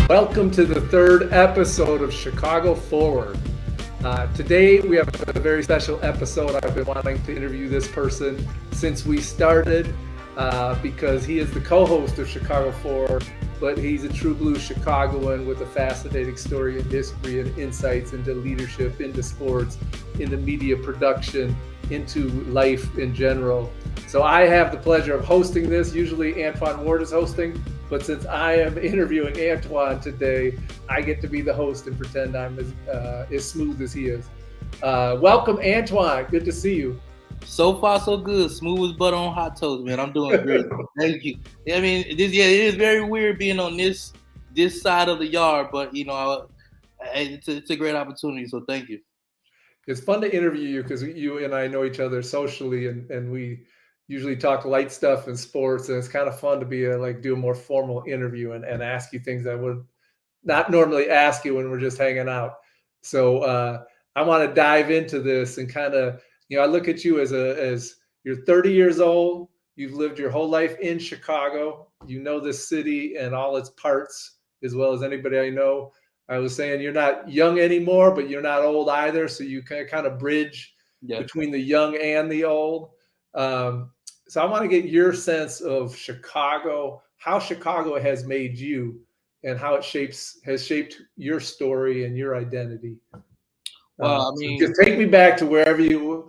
Welcome to the third episode of Chicago Forward. Today we have a very special episode. I've been wanting to interview this person since we started because he is the co-host of Chicago Forward, but he's a true blue Chicagoan with a fascinating story and history and insights into leadership, into sports, into media production, into life in general. So I have the pleasure of hosting this. Usually Antwan Ward is hosting, but since I am interviewing Antwan today, I get to be the host and pretend I'm as smooth as he is. Welcome, Antwan. Good to see you. So far, so good. Smooth as butter on hot toast, man. I'm doing great. Thank you. I mean, it is very weird being on this side of the yard, but it's a great opportunity. So thank you. It's fun to interview you because you and I know each other socially, and we usually talk light stuff and sports, and it's kind of fun to be do a more formal interview and ask you things I would not normally ask you when we're just hanging out. So I want to dive into this and kind of, I look at you as you're 30 years old. You've lived your whole life in Chicago. You know this city and all its parts as well as anybody I know. I was saying you're not young anymore, but you're not old either. So you can kind of bridge between the young and the old. So I want to get your sense of Chicago, how Chicago has made you, and how it has shaped your story and your identity. Well, I mean, so just take me back to wherever you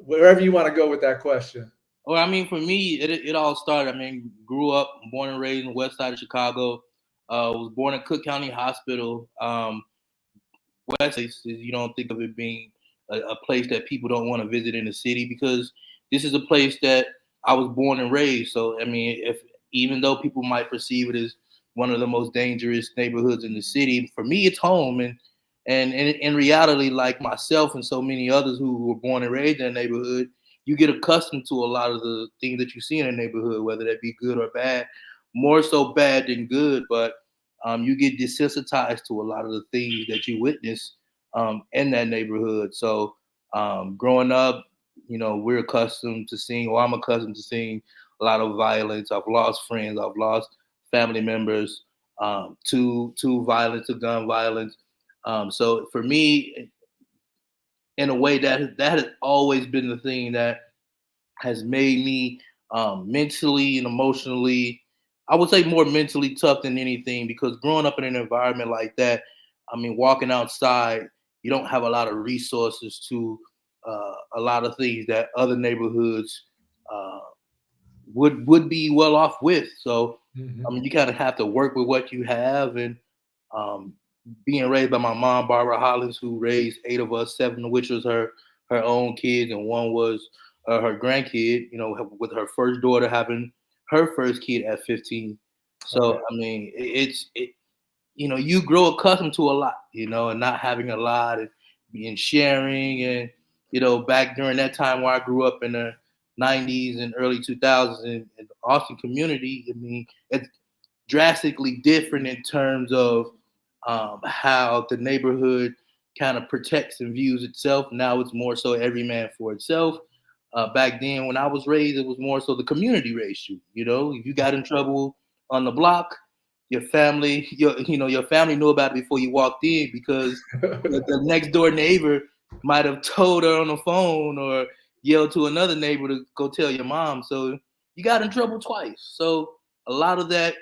want to go with that question. Well, I mean, for me, it all started. I mean, grew up, born and raised in the west side of Chicago. Was born in Cook County Hospital. West place, you don't think of it being a place that people don't want to visit in the city because this is a place that I was born and raised. So, I mean, even though people might perceive it as one of the most dangerous neighborhoods in the city, for me, it's home. And in reality, like myself and so many others who were born and raised in a neighborhood, you get accustomed to a lot of the things that you see in a neighborhood, whether that be good or bad. More so bad than good, but you get desensitized to a lot of the things that you witness in that neighborhood. So growing up, we're accustomed to seeing, or I'm accustomed to seeing a lot of violence. I've lost friends, I've lost family members to violence, to gun violence. So for me, in a way, that has always been the thing that has made me mentally and emotionally, I would say more mentally tough than anything, because growing up in an environment like that, I mean, walking outside, you don't have a lot of resources to a lot of things that other neighborhoods uh, would be well off with. So, I mean, you kind of have to work with what you have. And um, being raised by my mom, Barbara Hollins, who raised 8 of us, 7 of which was her own kids, and 1 was her grandkid. With her first daughter having her first kid at 15. So I mean, you grow accustomed to a lot, and not having a lot and being sharing, and back during that time where I grew up in the 90s and early 2000s in the Austin community. I mean, it's drastically different in terms of how the neighborhood kind of protects and views itself. Now it's more so every man for itself. Back then, when I was raised, it was more so the community raised you. If you got in trouble on the block, your family, your family knew about it before you walked in, because the next door neighbor might have told her on the phone or yelled to another neighbor to go tell your mom. So you got in trouble twice. So a lot of that,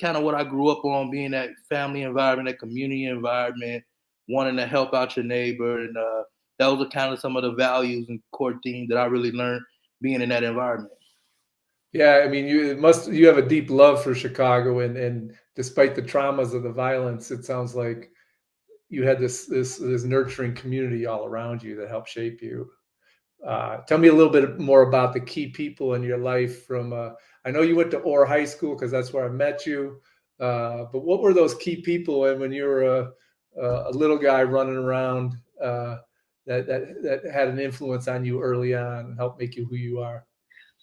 kind of what I grew up on, being that family environment, that community environment, wanting to help out your neighbor. And those are kind of some of the values and core themes that I really learned being in that environment. Yeah, I mean, you have a deep love for Chicago, and despite the traumas of the violence, it sounds like you had this nurturing community all around you that helped shape you. Tell me a little bit more about the key people in your life. I know you went to Orr High School because that's where I met you. But what were those key people, and when you were a little guy running around, that had an influence on you early on and helped make you who you are?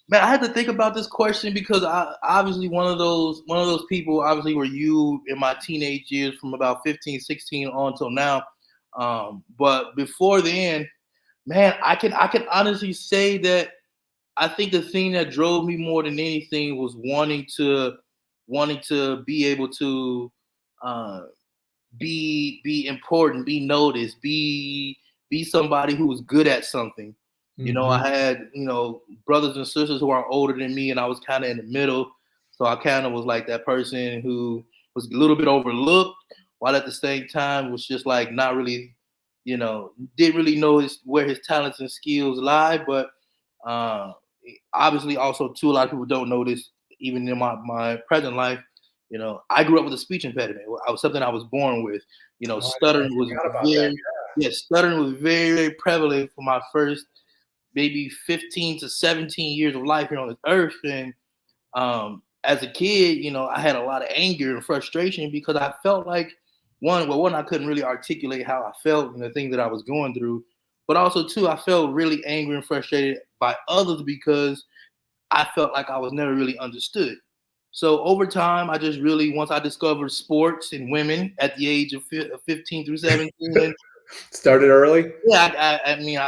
Man, I had to think about this question because I obviously one of those people obviously were you in my teenage years, from about 15, 16 on till now. But before then, man, I can honestly say that I think the thing that drove me more than anything was wanting to be able to uh, be important, be noticed, be somebody who was good at something. You know, Mhm. I had, brothers and sisters who are older than me, and I was kind of in the middle. So I kind of was like that person who was a little bit overlooked, while at the same time was just like not really, didn't really know where his talents and skills lie. But uh, obviously, also too, a lot of people don't know this, even in my present life. I grew up with a speech impediment. I was something I was born with. Oh, I Stuttering was forgot about that. very, yeah, stuttering was very, very prevalent for my first maybe 15 to 17 years of life here on this earth. And as a kid, I had a lot of anger and frustration because I felt like one, I couldn't really articulate how I felt and the things that I was going through, but also two, I felt really angry and frustrated by others because I felt like I was never really understood. So over time, I just really, once I discovered sports and women at the age of 15 through 17, Started early? yeah, I mean,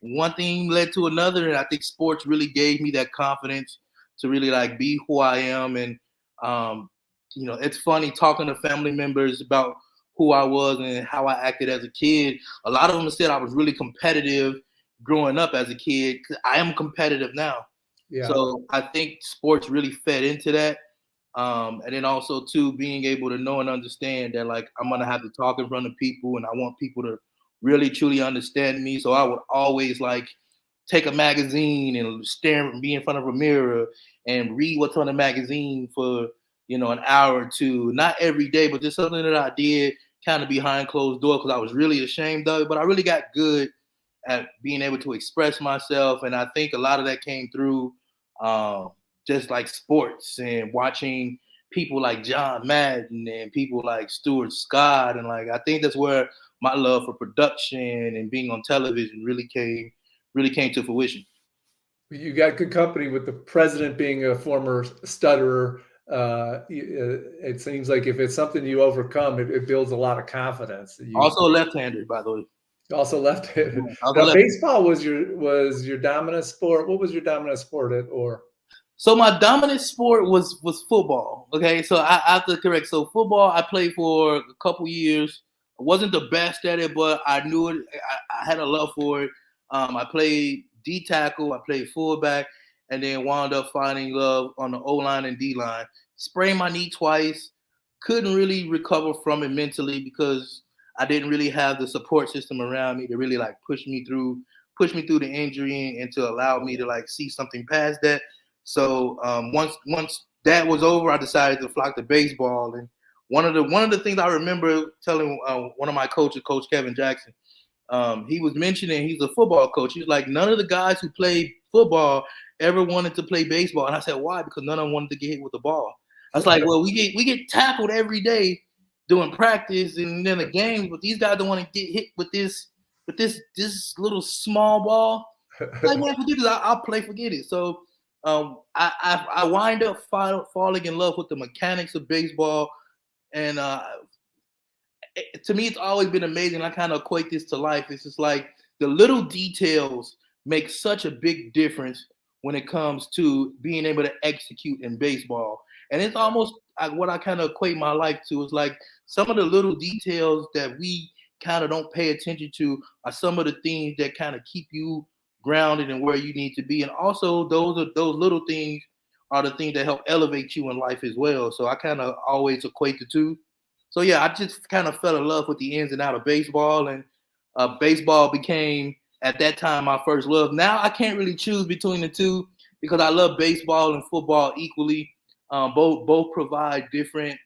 one thing led to another, and I think sports really gave me that confidence to really like be who I am. And um, it's funny talking to family members about who I was and how I acted as a kid. A lot of them said I was really competitive growing up as a kid. 'Cause I am competitive now, Yeah. so I think sports really fed into that. And then also too being able to know and understand that like I'm gonna have to talk in front of people, and I want people to really truly understand me. So I would always like take a magazine and be in front of a mirror and read what's on the magazine for an hour or two. Not every day, but just something that I did kind of behind closed door because I was really ashamed of it. But I really got good at being able to express myself, and I think a lot of that came through um, just like sports and watching people like John Madden and people like Stuart Scott, and like I think that's where my love for production and being on television really came to fruition. You got good company with the president being a former stutterer. It seems like if it's something you overcome, it builds a lot of confidence. You Also left-hander, by the way. also left-handed. Also Now, left. baseball was your dominant sport. What was your dominant sport at, or So my dominant sport was football. Okay, so I have to correct. So football, I played for a couple years. I wasn't the best at it, but I knew it. I had a love for it. I played D tackle, I played fullback, and then wound up finding love on the O line and D line. Sprained my knee twice. Couldn't really recover from it mentally because I didn't really have the support system around me to really like push me through the injury and to allow me to like see something past that. So once that was over, I decided to flock to baseball. And one of the things I remember telling one of my coaches, Coach Kevin Jackson, he was mentioning he's a football coach. He's like, none of the guys who played football ever wanted to play baseball. And I said, why? Because none of them wanted to get hit with the ball. I was like, well, we get tackled every day doing practice and then the games, but these guys don't want to get hit with this little small ball. Like, man, forget this. I'll play, forget it. So I wind up falling in love with the mechanics of baseball, and to me, it's always been amazing. I kind of equate this to life. It's just like the little details make such a big difference when it comes to being able to execute in baseball. And it's almost what I kind of equate my life to is like some of the little details that we kind of don't pay attention to are some of the things that kind of keep you grounded and where you need to be. And also those little things are the things that help elevate you in life as well. So I kind of always equate the two. So yeah, I just kind of fell in love with the ins and out of baseball, and baseball became at that time my first love. Now I can't really choose between the two because I love baseball and football equally. Both provide different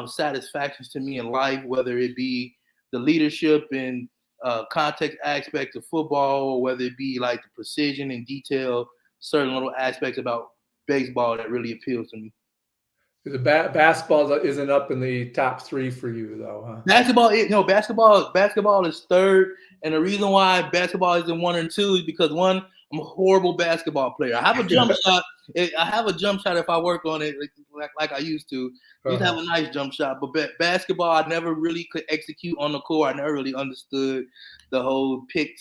satisfactions to me in life, whether it be the leadership and context aspect of football, or whether it be like the precision and detail, certain little aspects about baseball that really appeals to me. the basketball isn't up in the top three for you though, huh? Basketball is third, and the reason why basketball isn't one and two is because one, I'm a horrible basketball player. I have a jump shot. I have a jump shot if I work on it like I used to. Used to have Uh-huh. a nice jump shot, but basketball, I never really could execute on the court. I never really understood the whole pick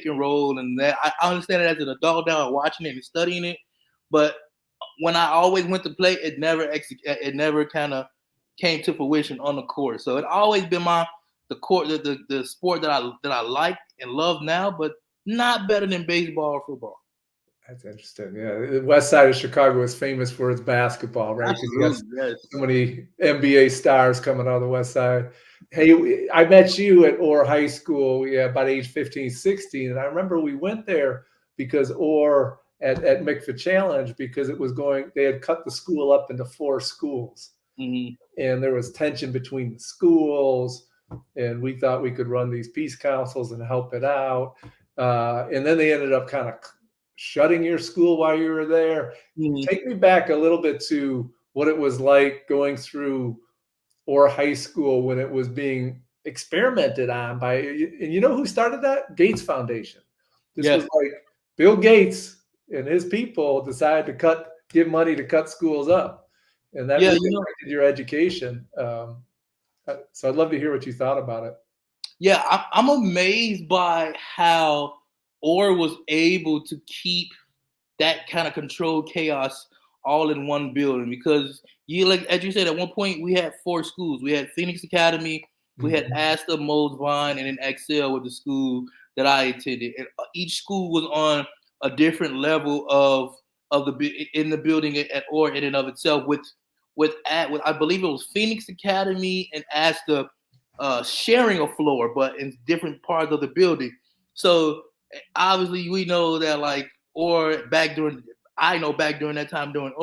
and roll, and that I understand it as an adult now, watching it and studying it. But when I always went to play, it never kind of came to fruition on the court. So it always been the sport that I like and love now, but not better than baseball or football. That's interesting. Yeah, the west side of Chicago is famous for its basketball, right? Because you got Absolutely, yes. so many NBA stars coming out of the west side. Hey, I met you at Orr High School, yeah, about age 15, 16. And I remember we went there because Orr at McFA Challenge, because they had cut the school up into 4 schools. Mm-hmm. And there was tension between the schools, and we thought we could run these peace councils and help it out. And then they ended up kind of shutting your school while you were there. Mm-hmm. Take me back a little bit to what it was like going through Orr High School when it was being experimented on by, and you know who started that? Gates Foundation. This Yeah. was like Bill Gates and his people decided to give money to cut schools up, and that Yeah, really affected your education. So I'd love to hear what you thought about it. yeah, I'm amazed by how Orr was able to keep that kind of controlled chaos all in one building, because like as you said, at one point we had 4 schools. We had Phoenix Academy, we had Astor, Moles, Vine, and then Excel with the school that I attended. And each school was on a different level in the building at Orr in and of itself. With I believe it was Phoenix Academy and Astor sharing a floor, but in different parts of the building. So obviously we know that like back during that time during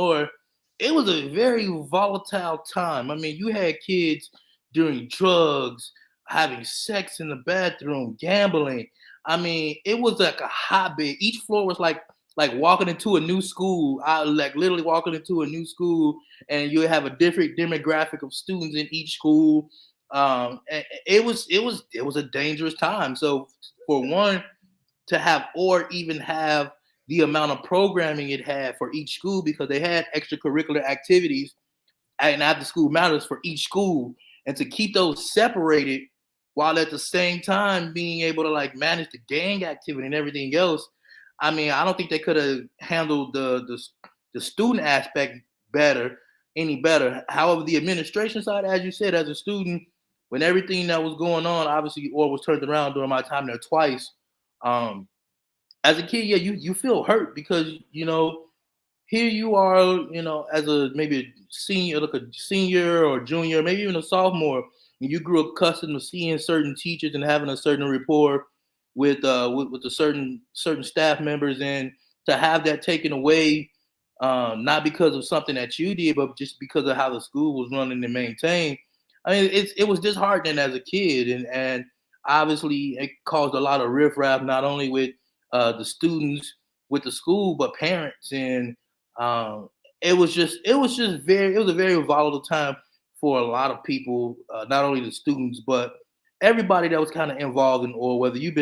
it was a very volatile time. I mean, you had kids doing drugs, having sex in the bathroom, gambling. I mean, it was like a hotbed. Each floor was like walking into a new school. I like literally walking into a new school, and you have a different demographic of students in each school. And it was a dangerous time. So for one, to have or even have the amount of programming it had for each school, because they had extracurricular activities and after school matters for each school, and to keep those separated while at the same time being able to like manage the gang activity and everything else. I mean, I don't think they could have handled the student aspect any better. However, the administration side, as you said, as a student, when everything that was going on, obviously, or was turned around during my time there twice. Um, as a kid, yeah, you feel hurt because here you are, as a maybe a senior, like a senior or junior, maybe even a sophomore, and you grew accustomed to seeing certain teachers and having a certain rapport with the certain staff members, and to have that taken away, not because of something that you did, but just because of how the school was running and maintained. I mean, it was disheartening as a kid, and obviously it caused a lot of riffraff, not only with the students with the school, but parents. And it was a very volatile time for a lot of people, not only the students, but everybody that was kind of involved in, or whether you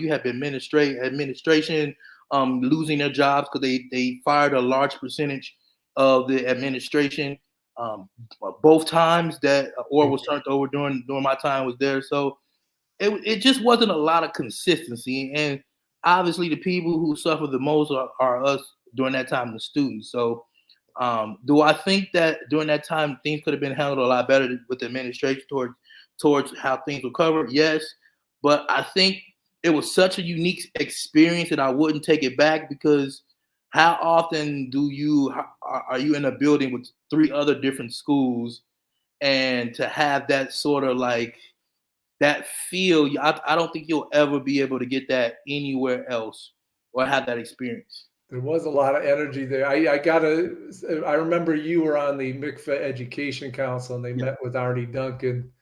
have been administration, losing their jobs because they fired a large percentage of the administration. Both times that or was turned over during my time was there. So it just wasn't a lot of consistency. And obviously the people who suffer the most are us during that time, the students. So do I think that during that time things could have been handled a lot better with the administration towards how things were covered? Yes. But I think it was such a unique experience that I wouldn't take it back, because how often are you in a building with 3 other different schools, and to have that sort of like that feel, I don't think you'll ever be able to get that anywhere else or have that experience. There was a lot of energy there. I remember you were on the MCFA Education Council, and they Yeah. met with Arnie Duncan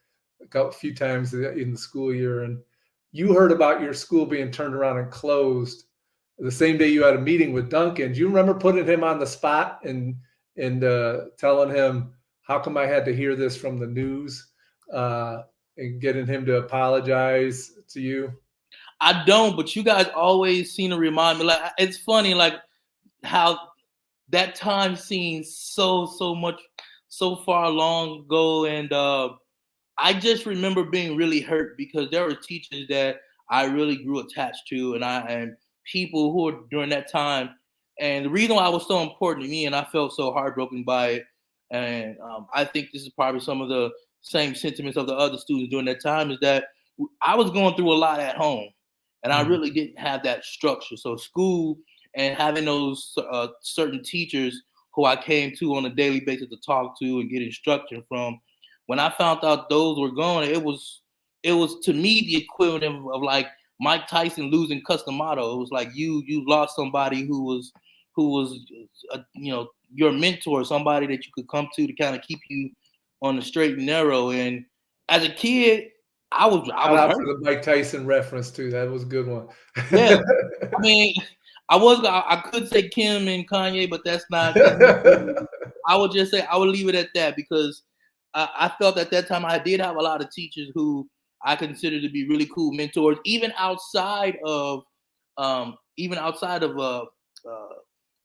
a few times in the school year. And you heard about your school being turned around and closed the same day you had a meeting with Duncan. Do you remember putting him on the spot and telling him, how come I had to hear this from the news, and getting him to apologize to you? I don't, but you guys always seem to remind me. Like, it's funny, like how that time seems so much so far long ago, and I just remember being really hurt because there were teachers that I really grew attached to, and people who were during that time. And the reason why it was so important to me, and I felt so heartbroken by it, And I think this is probably some of the same sentiments of the other students during that time, is that I was going through a lot at home, and I Mhm. really didn't have that structure. So school and having those certain teachers who I came to on a daily basis to talk to and get instruction from, when I found out those were gone, it was to me the equivalent of like Mike Tyson losing Customato. It was like you lost somebody who was your mentor, somebody that you could come to kind of keep you on the straight and narrow. And as a kid, I Shout was out hurt. to the Mike Tyson reference too. That was a good one. Yeah, I mean, I could say Kim and Kanye, but that's not really. I would just say I would leave it at that, because I felt at that time I did have a lot of teachers who I considered to be really cool mentors, even outside of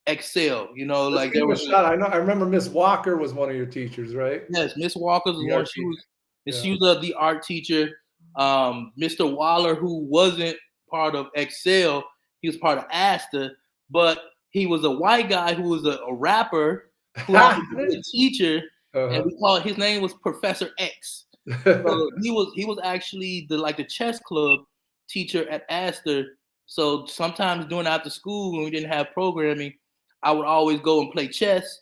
Excel. Let's Like give there him a was shout. I remember Miss Walker was one of your teachers, right? yes, Miss Walker's was The one. art She teacher. was Yeah. she was the art teacher. Mr. Waller, who wasn't part of Excel, he was part of Asta, but he was a white guy who was a rapper who happened to be a teacher, and Uh-huh. his name was Professor X. So he was actually the chess club teacher at Astor. So sometimes during after school when we didn't have programming, I would always go and play chess,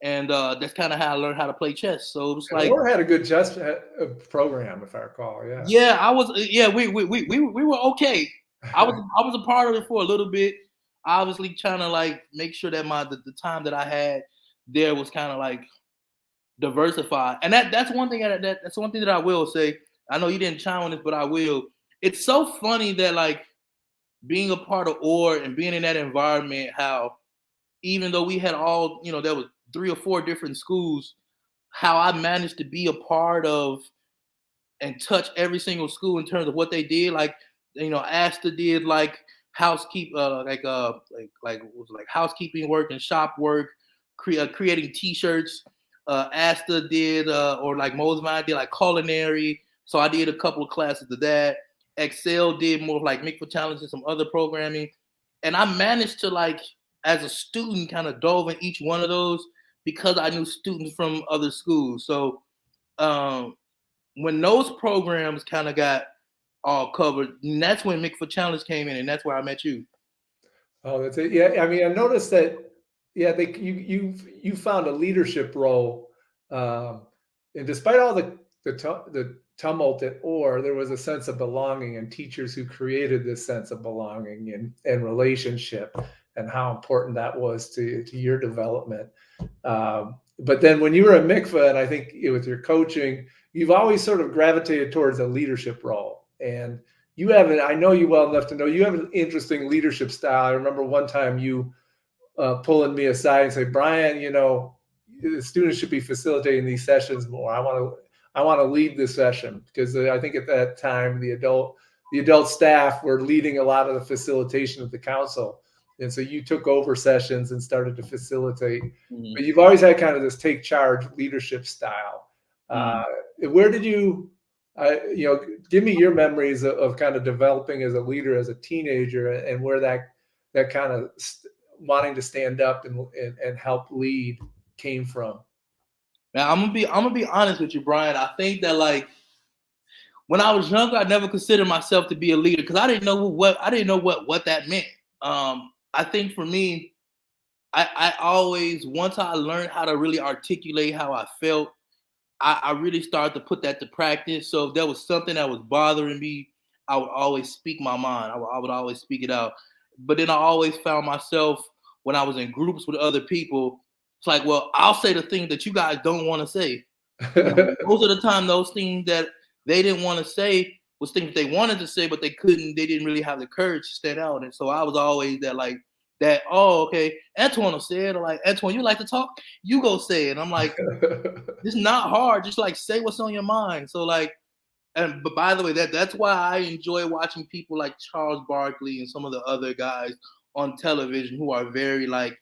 and that's kind of how I learned how to play chess. So it was And like, Laura had a good chess program, if I recall. Yeah. yeah, we were okay. I was a part of it for a little bit, obviously trying to like make sure that the time that I had there was kind of like diversified. And that's one thing that's one thing that I will say. I know you didn't chime on this, but I will. It's so funny that like being a part of OR and being in that environment, how even though we had all, there was 3 or 4 different schools, how I managed to be a part of and touch every single school in terms of what they did. Like, Asta did like housekeep, housekeeping work and shop work, creating T-shirts. Asta did, or like Mosvine did like culinary. So I did a couple of classes of that. Excel did more like Mikva Challenge and some other programming. And I managed to like, as a student, kind of dove in each one of those because I knew students from other schools. So um, when those programs kind of got all covered, and that's when Mikva Challenge came in, and that's where I met you. Oh, that's it. Yeah, I mean, I noticed that. Yeah, you found a leadership role, um, and despite all the tumult at OR, there was a sense of belonging, and teachers who created this sense of belonging and relationship, and how important that was to your development. But then when you were at Mikva, and I think with your coaching, you've always sort of gravitated towards a leadership role. And you have I know you well enough to know you have an interesting leadership style. I remember one time you pulling me aside and say, Brian, the students should be facilitating these sessions more. I want to lead this session because I think at that time the adult staff were leading a lot of the facilitation of the council. And so you took over sessions and started to facilitate. Mm-hmm. But you've always had kind of this take charge leadership style. Uh, Mm-hmm. where did give me your memories of kind of developing as a leader as a teenager, and where that kind of wanting to stand up and help lead came from. Now I'm gonna be honest with you, Brian. I think that like when I was younger, I never considered myself to be a leader because I didn't know what that meant. I think for me, I always, once I learned how to really articulate how I felt, I really started to put that to practice. So if there was something that was bothering me, I would always speak my mind. I would always speak it out. But then I always found myself when I was in groups with other people, it's like, well, I'll say the things that you guys don't want to say. Most of the time, those things that they didn't want to say was things they wanted to say, but they couldn't. They didn't really have the courage to stand out. And so I was always that like that. Oh, okay, Antwan will say it. Or like, Antwan, you like to talk? You go say it. And I'm like, it's not hard. Just like say what's on your mind. So like, but by the way, that's why I enjoy watching people like Charles Barkley and some of the other guys on television who are very like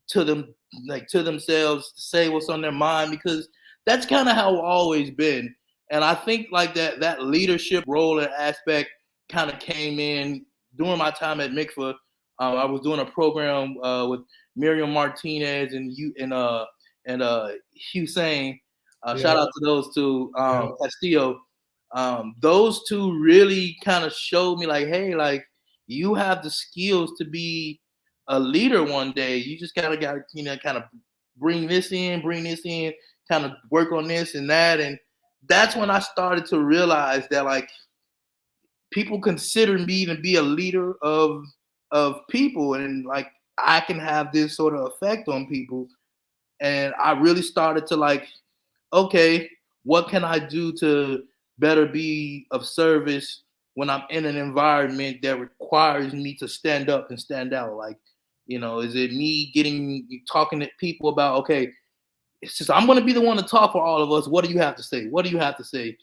to them, like to themselves, to say what's on their mind, because that's kind of how it's always been. And I think like that leadership role and aspect kind of came in during my time at Mikva. I was doing a program with Miriam Martinez and and Hussein. Yeah. Shout out to those two, Yeah. Castillo. Those two really kind of showed me like, hey, like you have the skills to be a leader one day. You just kind of got to, kind of bring this in, kind of work on this and that, and that's when I started to realize that like people consider me to be a leader of people, and like I can have this sort of effect on people. And I really started to like, okay, what can I do to better be of service when I'm in an environment that requires me to stand up and stand out? Like, is it me talking to people about, okay, it's just I'm going to be the one to talk for all of us. What do you have to say? What do you have to say?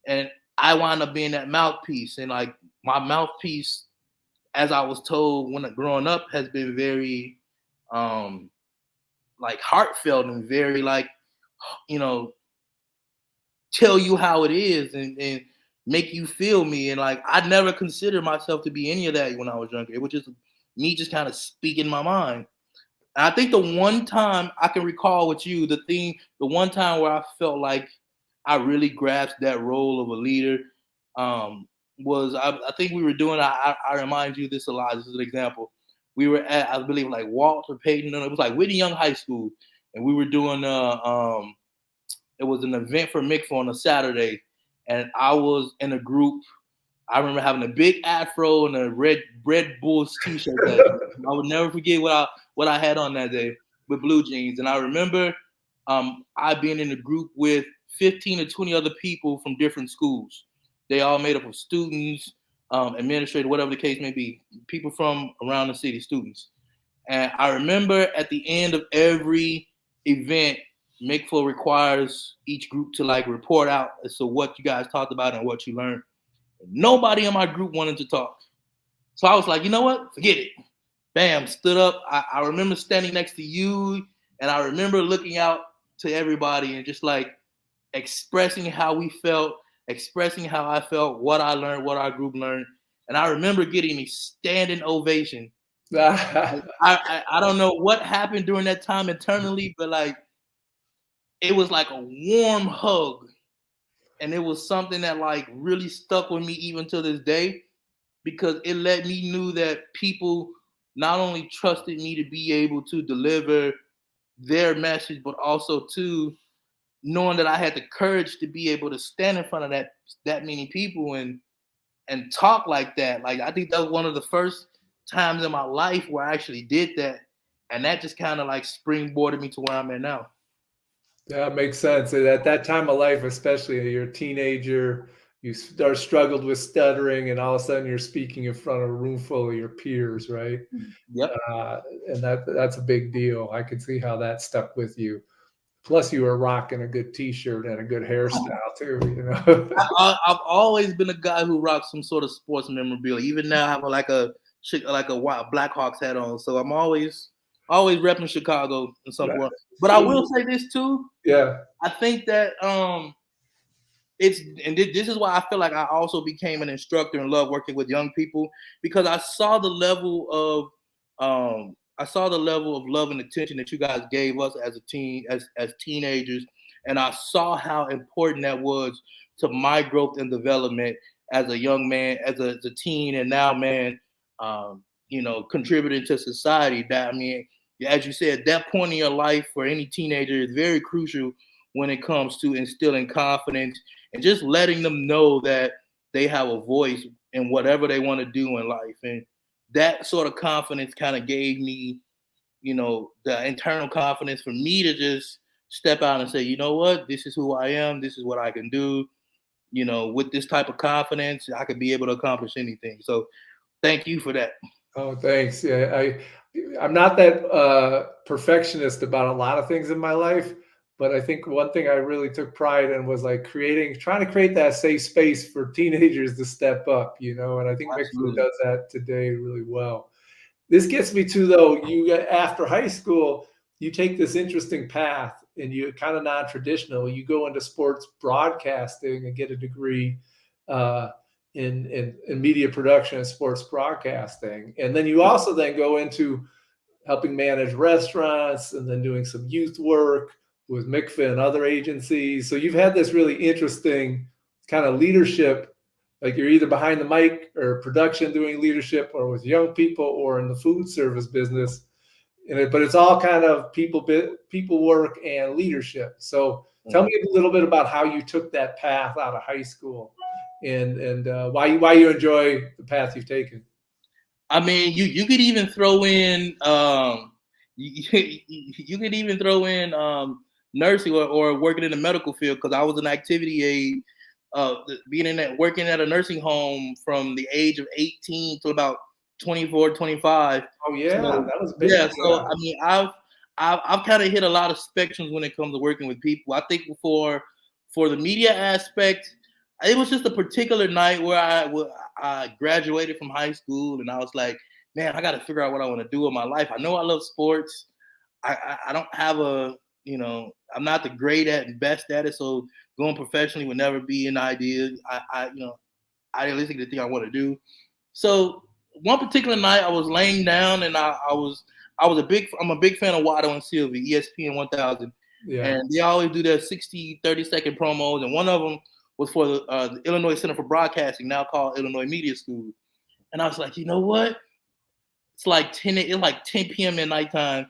And I wound up being that mouthpiece, and like my mouthpiece, as I was told when growing up, has been very like heartfelt and very like, you know, tell you how it is and make you feel me. And like I never considered myself to be any of that when I was younger. It was just me just kind of speaking my mind. And I think the one time I can recall with you, the one time where I felt like I really grasped that role of a leader was I think we were doing, I remind you this a lot. This is an example. We were at, I believe, like Walter Payton. It was like Whitney Young High School. And we were doing, it was an event for MICFA on a Saturday. And I was in a group. I remember having a big afro and a Red Bulls t-shirt that I would never forget what I had on that day with blue jeans. And I remember I being in a group with 15 or 20 other people from different schools. They all made up of students, administrators, whatever the case may be, people from around the city, students. And I remember at the end of every event, MICFA requires each group to like report out as to what you guys talked about and what you learned. Nobody in my group wanted to talk. So I was like, you know what? Forget it. Bam, stood up. I remember standing next to you, and I remember looking out to everybody and just like expressing how we felt, expressing how I felt, what I learned, what our group learned. And I remember getting a standing ovation. I don't know what happened during that time internally, but like it was like a warm hug. And it was something that like really stuck with me even to this day, because it let me knew that people not only trusted me to be able to deliver their message, but also to knowing that I had the courage to be able to stand in front of that many people and talk like that. Like I think that was one of the first times in my life where I actually did that. And that just kind of like springboarded me to where I'm at now. Yeah, it makes sense. And at that time of life, especially you're a teenager, you start struggled with stuttering, and all of a sudden you're speaking in front of a room full of your peers, right? Yep. Uh, and that's a big deal. I could see how that stuck with you. Plus, you were rocking a good T-shirt and a good hairstyle too. I've always been a guy who rocks some sort of sports memorabilia. Even now, I have like a Blackhawks hat on. So I'm always repping Chicago in some point. But I will say this too. Yeah. I think that this is why I feel like I also became an instructor and love working with young people, because I saw the level of love and attention that you guys gave us as a teen, as teenagers, and I saw how important that was to my growth and development as a young man, as a teen, and now man, contributing to society. That, I mean, as you said, that point in your life for any teenager is very crucial when it comes to instilling confidence and just letting them know that they have a voice in whatever they want to do in life. And that sort of confidence kind of gave me, the internal confidence for me to just step out and say, you know what, this is who I am. This is what I can do. With this type of confidence, I could be able to accomplish anything. So thank you for that. Oh, thanks. Yeah, I'm not that perfectionist about a lot of things in my life, but I think one thing I really took pride in was like trying to create that safe space for teenagers to step up, and I think Mixler does that today really well. This gets me to, though, you after high school, you take this interesting path and you kind of non-traditional. You go into sports broadcasting and get a degree in media production and sports broadcasting. And then you also then go into helping manage restaurants and then doing some youth work. with MICFA and other agencies. So you've had this really interesting kind of leadership, like you're either behind the mic or production doing leadership, or with young people, or in the food service business. But it's all kind of people work and leadership. So tell me a little bit about how you took that path out of high school, and why you enjoy the path you've taken. I mean, you could even throw in you could even throw in nursing or working in the medical field, because I was an activity aide, being in that working at a nursing home from the age of 18 to about 24, 25. Oh yeah, So, that was big. yeah. So I mean, I've kind of hit a lot of spectrums when it comes to working with people. I think for the media aspect, it was just a particular night where I graduated from high school, and I was like, man, I got to figure out what I want to do with my life. I know I love sports. I don't have I'm not the great at and best at it, so going professionally would never be an idea. Idealistic the thing I want to do. So one particular night I was laying down, and I'm a big fan of Watto and Sylvie, ESPN 1000. Yeah. And they always do their 60, 30-second promos, and one of them was for the Illinois Center for Broadcasting, now called Illinois Media School. And I was like, you know what? It's like 10 p.m. at nighttime.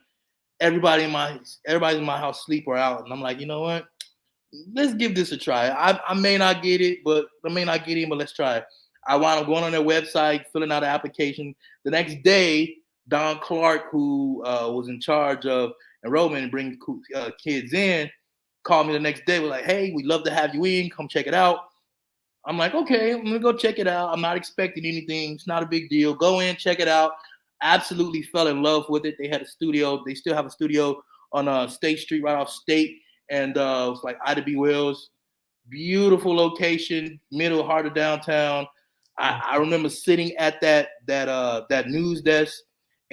Everybody's in my house sleep or out. And I'm like, you know what? Let's give this a try. I may not get it, but let's try it. I wound up going on their website, filling out an application. The next day, Don Clark, who was in charge of enrollment and bringing kids in, called me the next day. Was like, hey, we'd love to have you in. Come check it out. I'm like, okay, I'm going to go check it out. I'm not expecting anything. It's not a big deal. Go in, check it out. Absolutely fell in love with it. They had a studio. They still have a studio on State Street right off State. And it was like Ida B. Wells. Beautiful location, middle heart of downtown. I remember sitting at that news desk,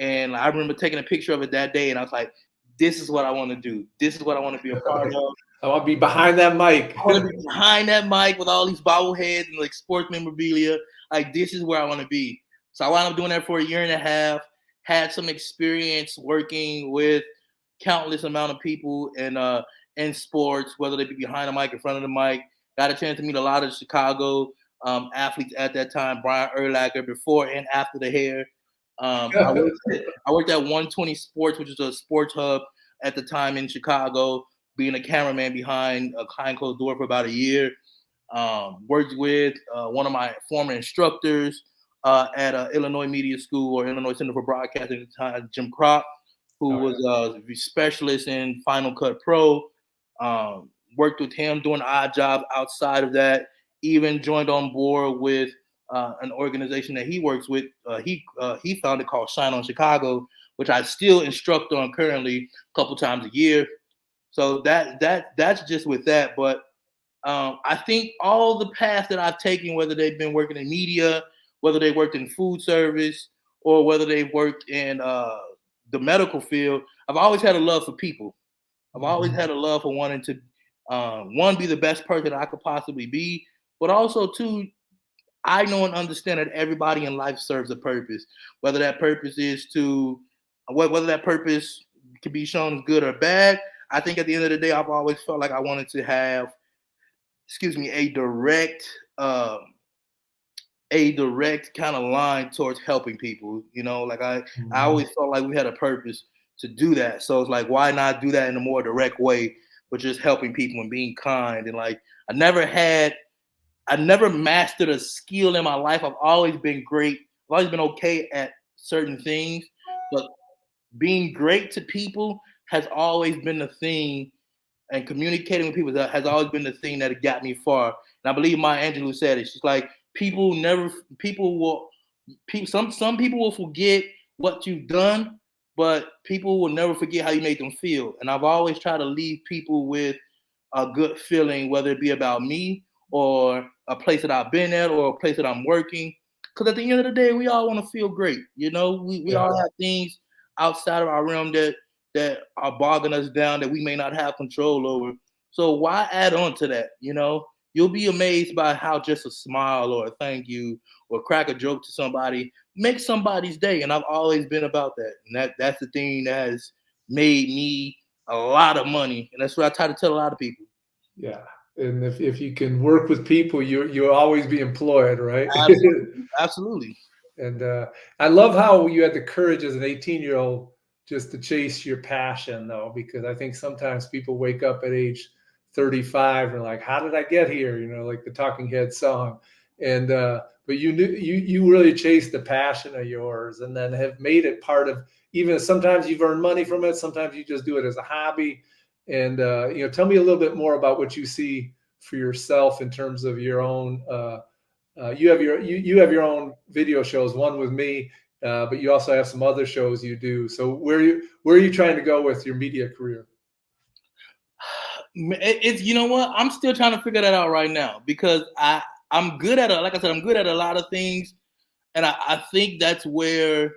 and I remember taking a picture of it that day, and I was like, this is what I want to do. This is what I want to be a part of. I want to be behind that mic. I want to be behind that mic with all these bobbleheads and like sports memorabilia. Like, this is where I want to be. So I wound up doing that for a year and a half. Had some experience working with countless amount of people in sports, whether they be behind the mic, in front of the mic. Got a chance to meet a lot of Chicago athletes at that time, Brian Urlacher, before and after the hair. I worked at 120 Sports, which is a sports hub at the time in Chicago, being a cameraman behind a closed door for about a year. Worked with one of my former instructors at Illinois Media School, or Illinois Center for Broadcasting at the time, Jim Kropp, who was a specialist in Final Cut Pro. Worked with him doing odd jobs outside of that. Even joined on board with an organization that he works with. He founded, called Shine on Chicago, which I still instruct on currently a couple times a year. So that's just with that. But I think all the paths that I've taken, whether they've been working in media, whether they worked in food service, or whether they've worked in the medical field, I've always had a love for people. I've always had a love for wanting to, one, be the best person I could possibly be, but also, two, I know and understand that everybody in life serves a purpose. Whether that purpose is whether that purpose can be shown as good or bad, I think at the end of the day, I've always felt like I wanted to have, a direct kind of line towards helping people. Like I always felt like we had a purpose to do that. So it's like, why not do that in a more direct way, but just helping people and being kind. And like, I never mastered a skill in my life. I've always been great. I've always been okay at certain things, but being great to people has always been the thing, and communicating with people has always been the thing that got me far. And I believe Maya Angelou said it. She's like, some people will forget what you've done, but people will never forget how you made them feel. And I've always tried to leave people with a good feeling, whether it be about me or a place that I've been at or a place that I'm working. Because at the end of the day, we all want to feel great. We all have things outside of our realm that are bogging us down that we may not have control over. So why add on to that? You'll be amazed by how just a smile or a thank you or crack a joke to somebody makes somebody's day. And I've always been about that. And that's the thing that has made me a lot of money, and that's what I try to tell a lot of people. Yeah. And if you can work with people, you'll always be employed, right? Absolutely, absolutely. And I love how you had the courage as an 18-year-old just to chase your passion, though, because I think sometimes people wake up at age 35 and like, how did I get here? You know, like the Talking Heads song. And but you knew you really chased the passion of yours, and then have made it part of. Even sometimes you've earned money from it. Sometimes you just do it as a hobby. And you know, tell me a little bit more about what you see for yourself in terms of your own. You have your own video shows, one with me, but you also have some other shows you do. So where are you trying to go with your media career? It's you know what, I'm still trying to figure that out right now because I'm good at it. Like I said, I'm good at a lot of things, and I think that's where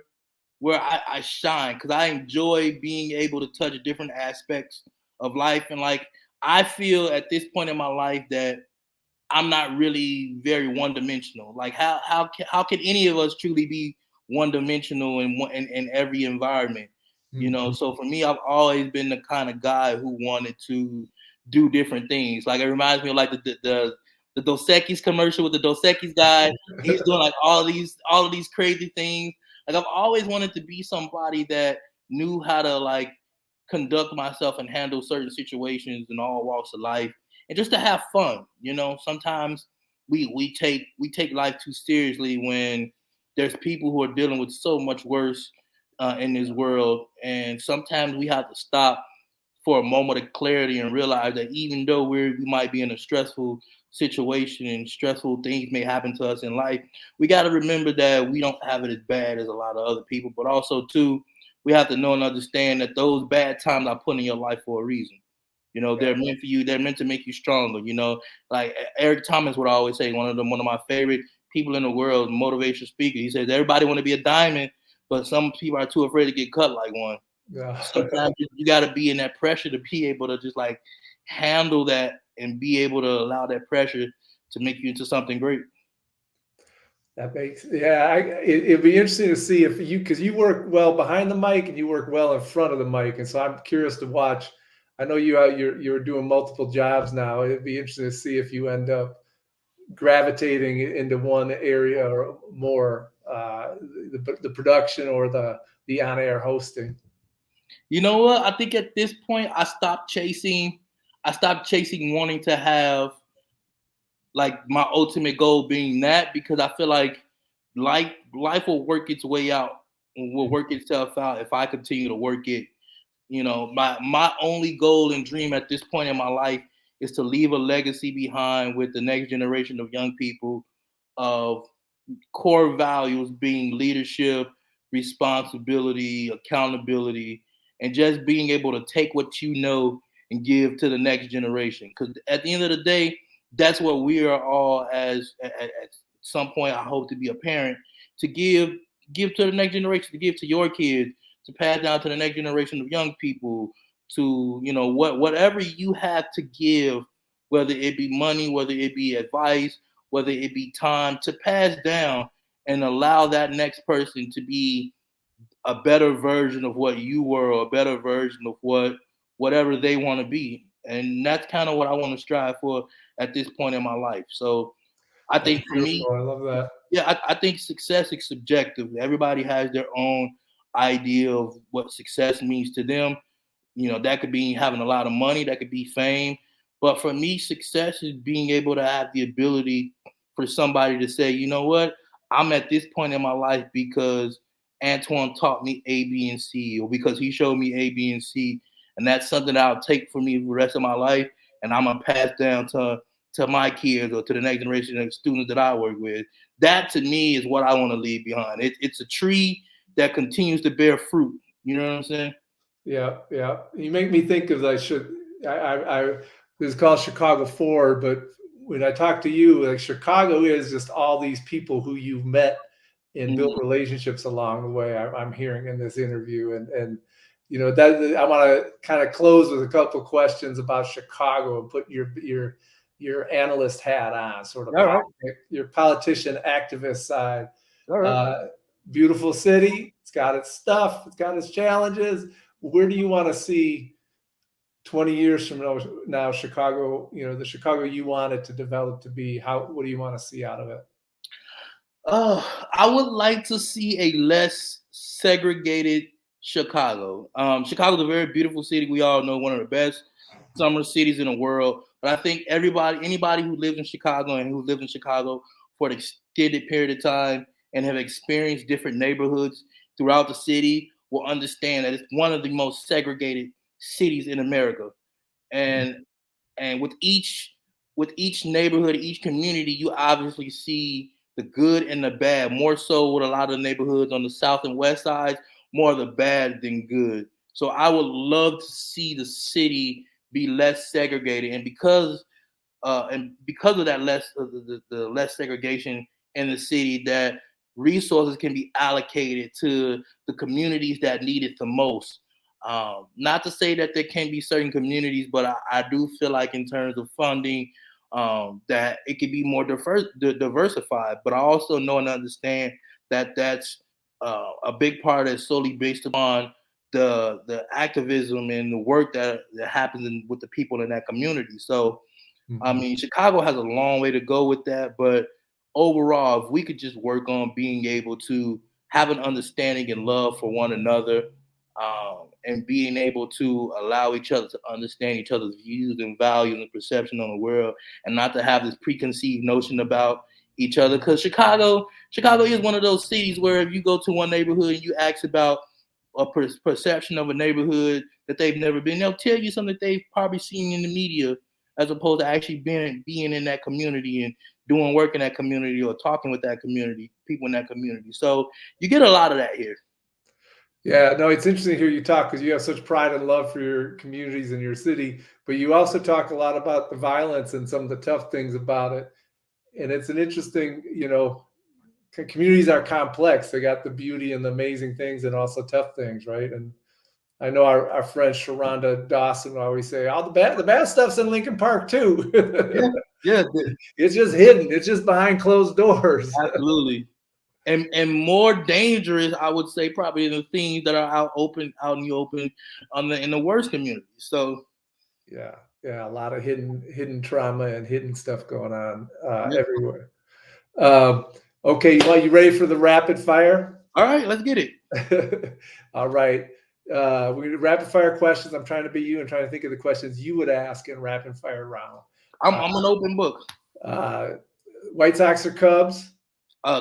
I shine because I enjoy being able to touch different aspects of life. And like I feel at this point in my life that I'm not really very one dimensional. Like how can any of us truly be one dimensional in every environment? You know, Mhm. so for me, I've always been the kind of guy who wanted to do different things. Like it reminds me of like the Dos Equis commercial with the Dos Equis guy. He's doing like all of these crazy things. Like I've always wanted to be somebody that knew how to like conduct myself and handle certain situations in all walks of life and just to have fun. You know, sometimes we take life too seriously when there's people who are dealing with so much worse in this world, and sometimes we have to stop for a moment of clarity and realize that even though we might be in a stressful situation and stressful things may happen to us in life, we got to remember that we don't have it as bad as a lot of other people. But also, too, we have to know and understand that those bad times are put in your life for a reason. You know, they're meant for you. They're meant to make you stronger. You know, like Eric Thomas would always say, one of my favorite people in the world, motivational speaker. He says everybody want to be a diamond, but some people are too afraid to get cut like one. Yeah. Sometimes you got to be in that pressure to be able to just like handle that and be able to allow that pressure to make you into something great. That makes, yeah. It'd be interesting to see if you, because you work well behind the mic and you work well in front of the mic, and so I'm curious to watch. I know you're doing multiple jobs now. It'd be interesting to see if you end up gravitating into one area or more, the production or the on air hosting. You know what? I think at this point I stopped chasing. I stopped chasing wanting to have like my ultimate goal being that because I feel like life will work its way out, will work itself out if I continue to work it. You know, my only goal and dream at this point in my life is to leave a legacy behind with the next generation of young people of core values being leadership, responsibility, accountability, and just being able to take what you know and give to the next generation. Because at the end of the day, that's what we are all at some point. I hope to be a parent to give to the next generation, to give to your kids, to pass down to the next generation of young people, to you know whatever you have to give, whether it be money, whether it be advice, whether it be time, to pass down and allow that next person to be a better version of what you were, or a better version of whatever they want to be. And that's kind of what I want to strive for at this point in my life. So I That's think for me, beautiful. I love that. yeah, I think success is subjective. Everybody has their own idea of what success means to them. You know, that could be having a lot of money, that could be fame. But for me, success is being able to have the ability for somebody to say, you know what, I'm at this point in my life because Antwan taught me A, B, and C, or because he showed me A, B, and C. And that's something that I'll take for me the rest of my life. And I'm gonna pass down to my kids or to the next generation of students that I work with. That to me is what I want to leave behind. It's a tree that continues to bear fruit. You know what I'm saying? Yeah, yeah. You make me think of I should. This is called Chicago Forward, but when I talk to you, like Chicago is just all these people who you've met and built Mhm. relationships along the way. I'm hearing in this interview, and you know that I want to kind of close with a couple of questions about Chicago and put your analyst hat on, sort of All right. your politician activist side. All right. Uh, Beautiful city. It's got its stuff. It's got its challenges. Where do you want to see? 20 years from now, Chicago, the Chicago you want it to develop to be, what do you want to see out of it? I would like to see a less segregated Chicago. Chicago's a very beautiful city. We all know, one of the best summer cities in the world. But I think anybody who lives in Chicago and who lived in Chicago for an extended period of time and have experienced different neighborhoods throughout the city will understand that it's one of the most segregated cities in America. And with each neighborhood, each community, you obviously see the good and the bad. More so with a lot of the neighborhoods on the south and west sides, more of the bad than good. So I would love to see the city be less segregated, and because of that the less segregation in the city, that resources can be allocated to the communities that need it the most. Not to say that there can be certain communities, but I do feel like in terms of funding, that it could be more diversified. But I also know and understand that that's a big part that's solely based upon the activism and the work that happens with the people in that community. So I Mhm. mean, Chicago has a long way to go with that, but overall, if we could just work on being able to have an understanding and love for one another, and being able to allow each other to understand each other's views and values and perception on the world, and not to have this preconceived notion about each other. Because Chicago is one of those cities where if you go to one neighborhood and you ask about a perception of a neighborhood that they've never been, they'll tell you something that they've probably seen in the media, as opposed to actually being in that community and doing work in that community or talking with that community, people in that community. So you get a lot of that here. Yeah, no, it's interesting to hear you talk because you have such pride and love for your communities and your city, but you also talk a lot about the violence and some of the tough things about it. And it's an interesting, communities are complex. They got the beauty and the amazing things and also tough things, right? And I know our friend Sharonda Dawson always say, "All the bad stuff's in Lincoln Park too." Yeah, yeah, It's just hidden. It's just behind closed doors. absolutely. And more dangerous, I would say, probably the things that are out in the open, in the worst communities. So Yeah, yeah, a lot of hidden trauma and hidden stuff going on yeah. everywhere. Um, okay, well, you ready for the rapid fire? All right, let's get it. All right. We rapid fire questions. I'm trying to be you and trying to think of the questions you would ask in rapid fire round. I'm Uh, I'm an open book. uh, White Sox or Cubs?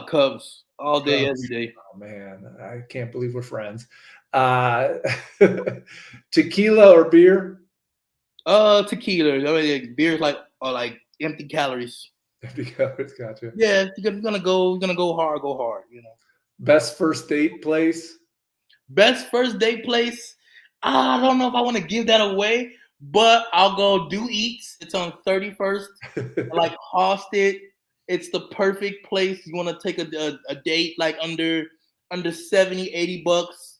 Cubs all day, every Cubs. day. Oh man, I can't believe we're friends. Uh, Tequila or beer? Tequila. I mean, like, beers are like empty calories. Because gotcha. Yeah, you're gonna go hard, go hard. Best first date place? Best first date place. I don't know if I want to give that away, but I'll go Do Eats. It's on 31st. I like Halsted. It's the perfect place. You want to take a date like under 70, $80.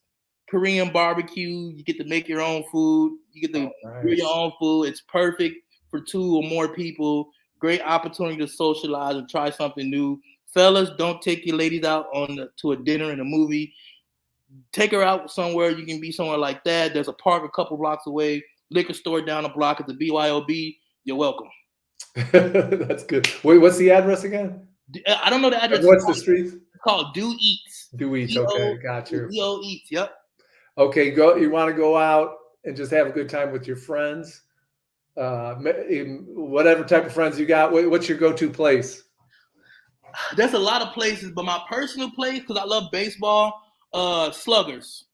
Korean barbecue. You get to make your own food. You get to grill your Nice. own food. It's perfect for two or more people. Great opportunity to socialize and try something new. Fellas, don't take your ladies out to a dinner and a movie. Take her out somewhere. You can be somewhere like that. There's a park a couple blocks away, liquor store down the block at the BYOB. You're welcome. That's good. Wait, what's the address again? I don't know the address. What's the street? It's called Do Eats. Dewey's. Okay, got you. Do Eats. Yep. Okay, go. You want to go out and just have a good time with your friends? Whatever type of friends you got. What's your go-to place? There's a lot of places, but my personal place, because I love baseball, Sluggers.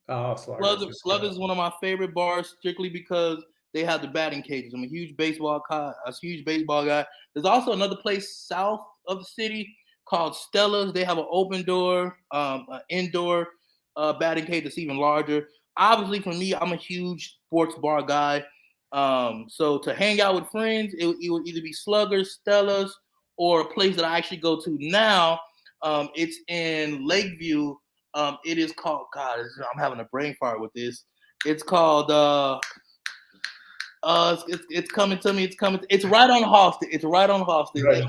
Oh, Sluggers. Sluggers is one of my favorite bars, strictly because they have the batting cages. I'm a huge baseball guy. There's also another place south of the city called Stella's. They have an open door, an indoor batting cage that's even larger. Obviously, for me, I'm a huge sports bar guy. So to hang out with friends, it would either be Sluggers, Stella's, or a place that I actually go to now. It's in Lakeview. It is called, God, I'm having a brain fart with this. It's called It's coming to me. It's coming. It's right on Halsted. It's right on Halsted. Right,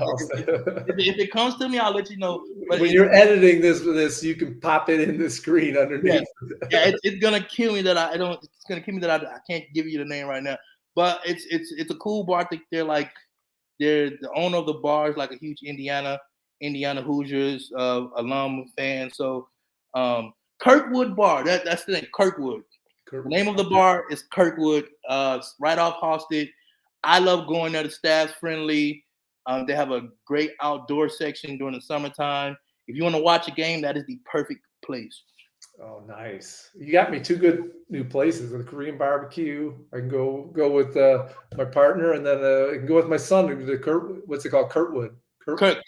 If it comes to me, I'll let you know. But when you're editing this, you can pop it in the screen yeah, underneath. it's gonna kill me that I don't. It's gonna kill me that I can't give you the name right now. But it's a cool bar. I think they're the owner of the bar is like a huge Indiana Hoosiers alum fan. So Kirkwood Bar. That's the name. Kirkwood. The name of the bar is Kirkwood. It's right off Halsted. I love going there. The staff's friendly. They have a great outdoor section during the summertime. If you want to watch a game, that is the perfect place. Oh, nice! You got me two good new places. The Korean barbecue. I can go with my partner, and then I can go with my son to the what's it called? Kirkwood. Kirkwood.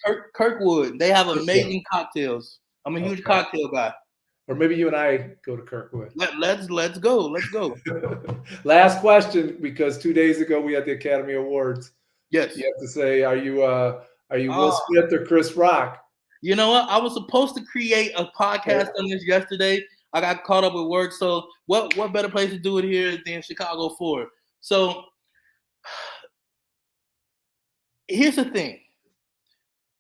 They have Kirkwood. amazing cocktails. I'm a huge Okay. cocktail guy. Or maybe you and I go to Kirkwood. Let's go. Let's go. Last question, because 2 days ago we had the Academy Awards. Yes. You have to say, are you Will Uh, Smith or Chris Rock? You know what? I was supposed to create a podcast on this yesterday. I got caught up with work. So what better place to do it here than Chicago 4? So here's the thing.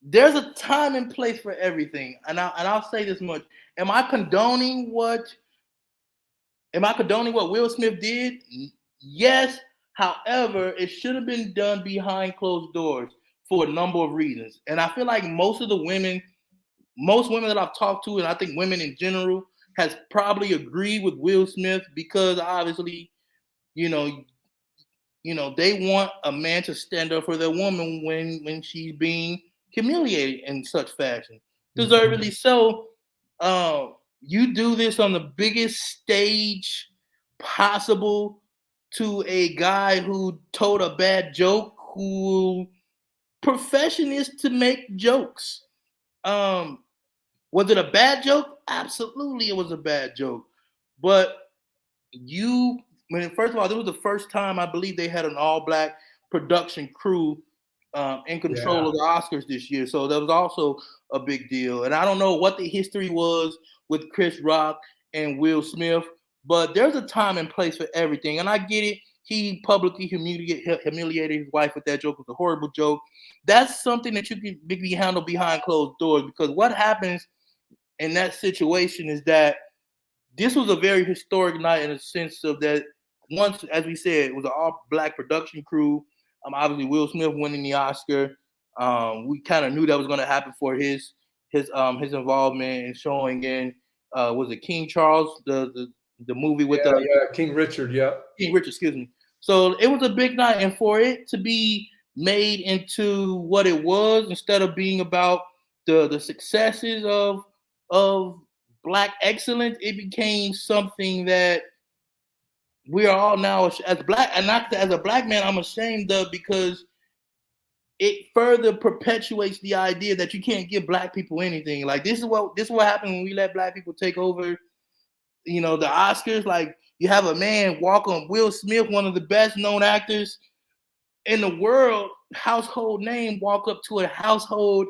There's a time and place for everything. And I'll say this much. Am I condoning what Will Smith did? Yes. However, it should have been done behind closed doors for a number of reasons. And I feel like most women that I've talked to, and I think women in general, has probably agreed with Will Smith because obviously, you know, they want a man to stand up for their woman when she's being humiliated in such fashion. Deservedly so. You do this on the biggest stage possible to a guy who told a bad joke, who profession is to make jokes. Was it a bad joke? Absolutely, it was a bad joke. But first of all, this was the first time I believe they had an all-black production crew in control of the Oscars this year. So that was also a big deal. And I don't know what the history was with Chris Rock and Will Smith, but there's a time and place for everything. And I get it. He publicly humiliated his wife with that joke. It was a horrible joke. That's something that you can be handled behind closed doors, because what happens in that situation is that this was a very historic night in the sense of that once, as we said, it was an all-black production crew. Obviously, Will Smith winning the Oscar. We kind of knew that was going to happen for his involvement in showing in was it King Charles, the movie with King Richard, King Richard, excuse me. So it was a big night, and for it to be made into what it was, instead of being about the successes of Black excellence, it became something that we are all now as Black, and not as a Black man, I'm ashamed of, because it further perpetuates the idea that you can't give Black people anything. Like this is what happened when we let Black people take over, the Oscars. Like you have a man walk on Will Smith, one of the best known actors in the world, household name, walk up to a household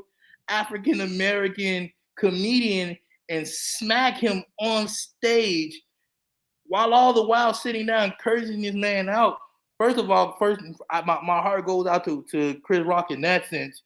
African American comedian and smack him on stage, while all the while sitting down cursing this man out. First of all, my heart goes out to Chris Rock in that sense.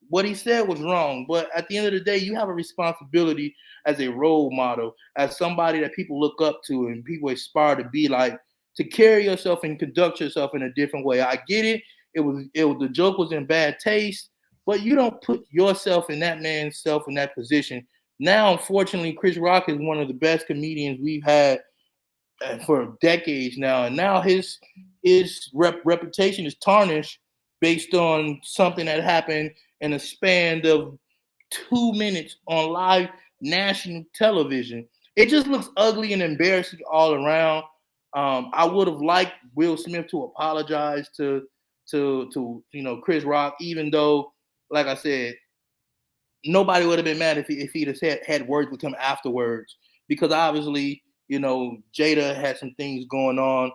What he said was wrong, but at the end of the day, you have a responsibility as a role model, as somebody that people look up to and people aspire to be like, to carry yourself and conduct yourself in a different way. I get it. It was the joke was in bad taste, but you don't put yourself in that man's self in that position. Now, unfortunately, Chris Rock is one of the best comedians we've had for decades now, and now his reputation is tarnished based on something that happened in a span of 2 minutes on live national television. It just looks ugly and embarrassing all around. I would have liked Will Smith to apologize to Chris Rock, even though, like I said, nobody would have been mad if he'd have had words with him afterwards, because obviously, Jada had some things going on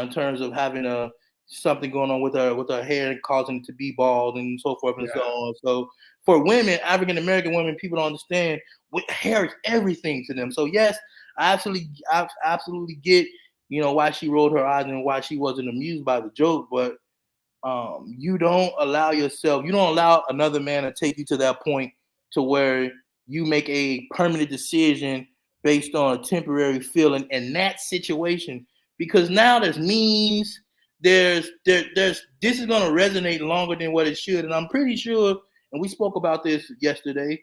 in terms of having something going on with her hair and causing it to be bald and so forth and so on. So for women, African American women, people don't understand hair is everything to them. So yes, I absolutely get why she rolled her eyes and why she wasn't amused by the joke. But you don't allow another man to take you to that point to where you make a permanent decision based on a temporary feeling in that situation. Because now there's memes, there's this is gonna resonate longer than what it should. And I'm pretty sure, and we spoke about this yesterday,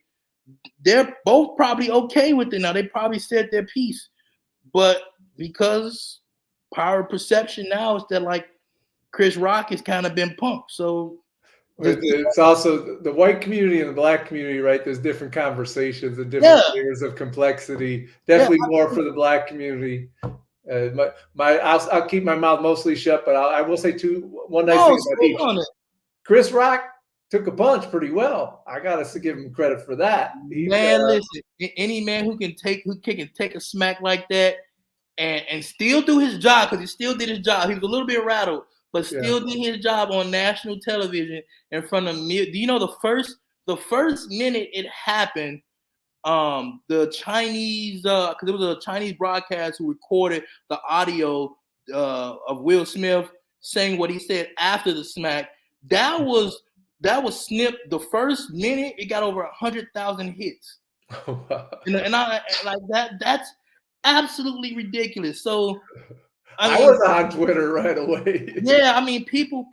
they're both probably okay with it now. They probably said their piece. But because power perception now is that like Chris Rock has kind of been punked. So It's also the white community and the black community, right? There's different conversations and different yeah, layers of complexity. yeah, Definitely more for the black community. I'll keep my mouth mostly shut, but I will say one nice no, thing about speak each. on it. Chris Rock took a punch pretty well. I got to give him credit for that. Man, listen, any man who can take a smack like that and still do his job, because he still did his job. He was a little bit rattled, but still did his job on national television in front of me. Do you know the first minute it happened? The Chinese, because it was a Chinese broadcast who recorded the audio of Will Smith saying what he said after the smack. That was snipped. The first minute, it got over 100,000 hits. And I like that. That's absolutely ridiculous. So I was on Twitter right away. Yeah, I mean, people